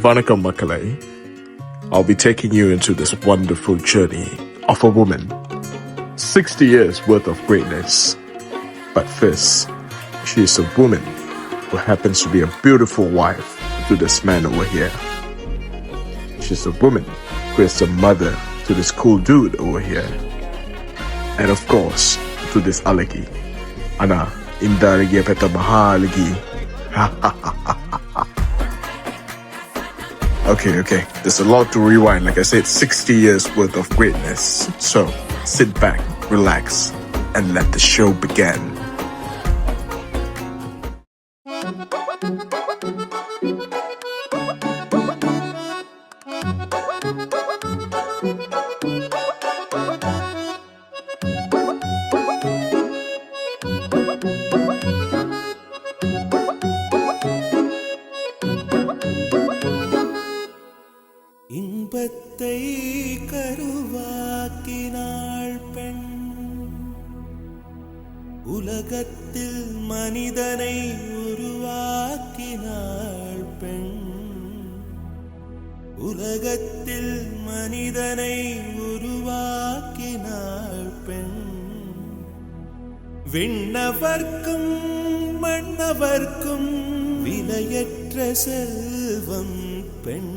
Vanakkam Makalai. I'll be taking you into this wonderful journey of a woman. 60 years worth of greatness. But first, she is a woman who happens to be a beautiful wife to this man over here. She's a woman who is a mother to this cool dude over here. And of course, to this Alagi. Ana, inda alagi peta maha alagi. Okay. There's a lot to rewind. Like I said, 60 years worth of greatness. So, sit back, relax, and let the show begin. இன்பத்தை கருவாக்கினாள் பெண், உலகத்தில் மனிதனை உருவாக்கினாள் பெண், உலகத்தில் மனிதனை உருவாக்கினாள் பெண். விண்ணவர்க்கும் மன்னவர்க்கும் விலையற்ற செல்வம் பெண்.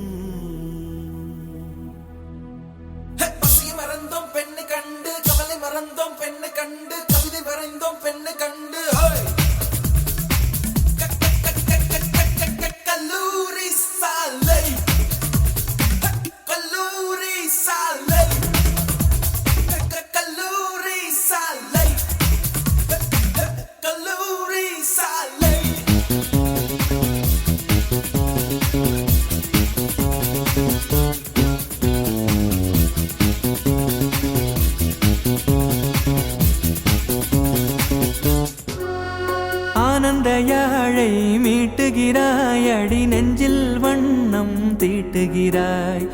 ஆனந்த யாழை மீட்டுகிறாய், அடி நெஞ்சில் வண்ணம் தீட்டுகிறாய்,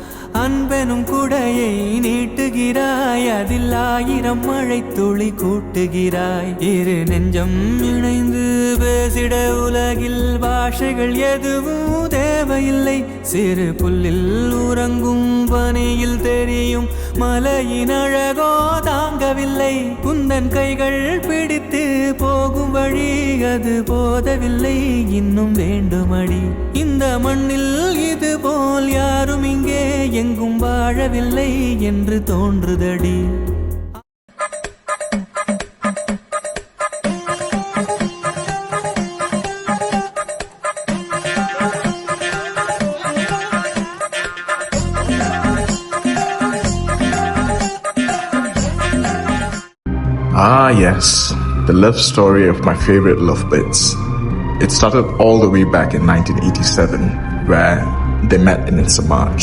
அன்பெனும் குடையை நீட்டுகிறாய், அதில் 1000 மழை துளி கூட்டுகிறாய். இரு நெஞ்சம் இணைந்து பேசிட உலகில் பாஷைகள் எதுவும் தேவையில்லை. சிறு புல்லில் உறங்கும் பனியில் தெரியும் மலையின் அழகோ தாங்கவில்லை. குந்தன் கைகள் பிடித்து போகும் வழி அது போதவில்லை, இன்னும் வேண்டுமடி. இந்த மண்ணில் இது போல் யாரும் இங்கே எங்கும் வாழவில்லை என்று தோன்றுதடி. Ah yes, the love story of my favorite lovebirds. It started all the way back in 1987, where they met in Samaj.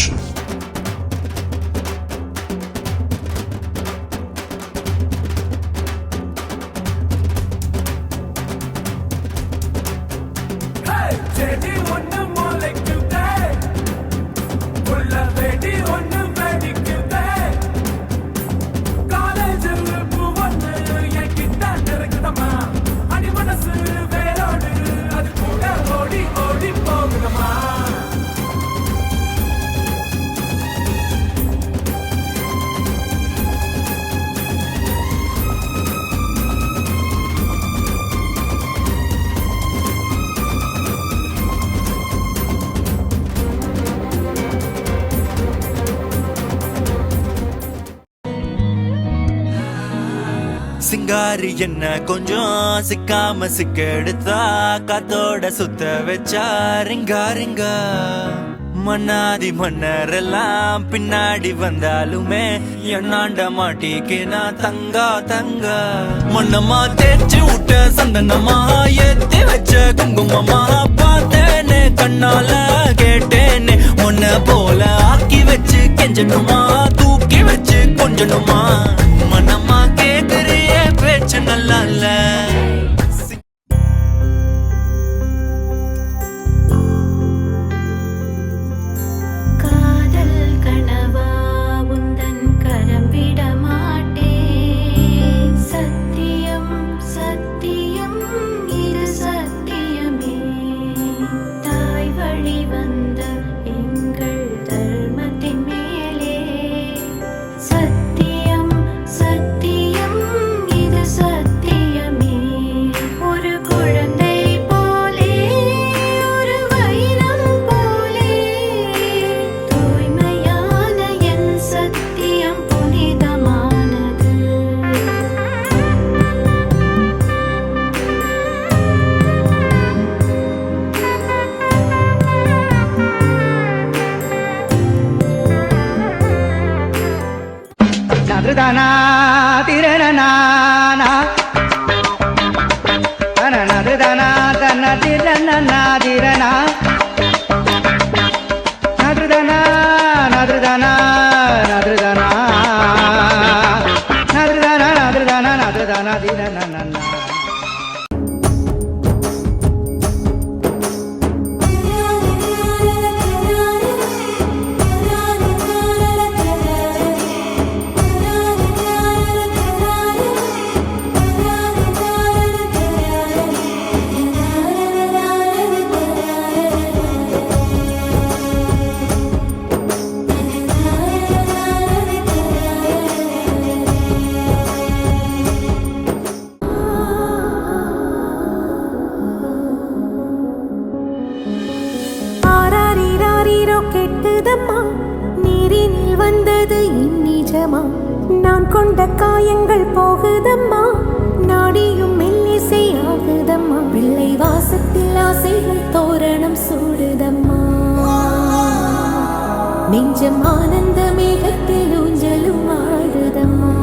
சிங்காரி என்ன கொஞ்சம் சிக்காம சிக்கெடுத்தா, காத்தோட சுத்த வச்சா ரிங்கா ரிங்கா. மன்னாதி மன்னரெல்லாம் பின்னாடி வந்தாலுமே என்னாண்ட மாட்டிக்கு நான் தங்கா தங்கா. மண்ணம்மா தேய்ச்சி விட்ட சந்தனமா, ஏத்தி வச்ச குங்குமமா, பார்த்தேனே கண்ணால கேட்டேனே உன்ன போல ஆக்கி வச்சு கெஞ்சணுமா, தூக்கி வச்சு கொஞ்சணுமா. மனம்மா கேக்குறிய பேச்சு நல்லா இல்ல. வழி வந்த தனா திரணனா தனது தனா தன திரணனா திரணா நதுதனா நதுதனா நதுதனா நதுதனா நதுதனா நதுதனா திரணனா கெட்டுதம்மா நீரினில் வந்தது நிஜமா நான் கொண்ட காயங்கள் போகுதம்மா நாடியும் மெல்லிசை ஆகுதம்மா பிள்ளை வாசத்தில் ஆசைகள் தோரணம் சூடுதம்மா நெஞ்சம் ஆனந்த மேகத்தில் ஊஞ்சலும் ஆடுதம்மா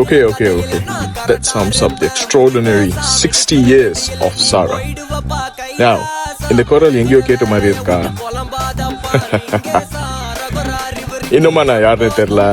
Okay. That sums up the extraordinary 60 years of Sarah. Now, இந்த குரல் எங்கேயோ கேட்ட மாதிரி இருக்கா? இன்னுமா நான் யாருன்னு தெரியல.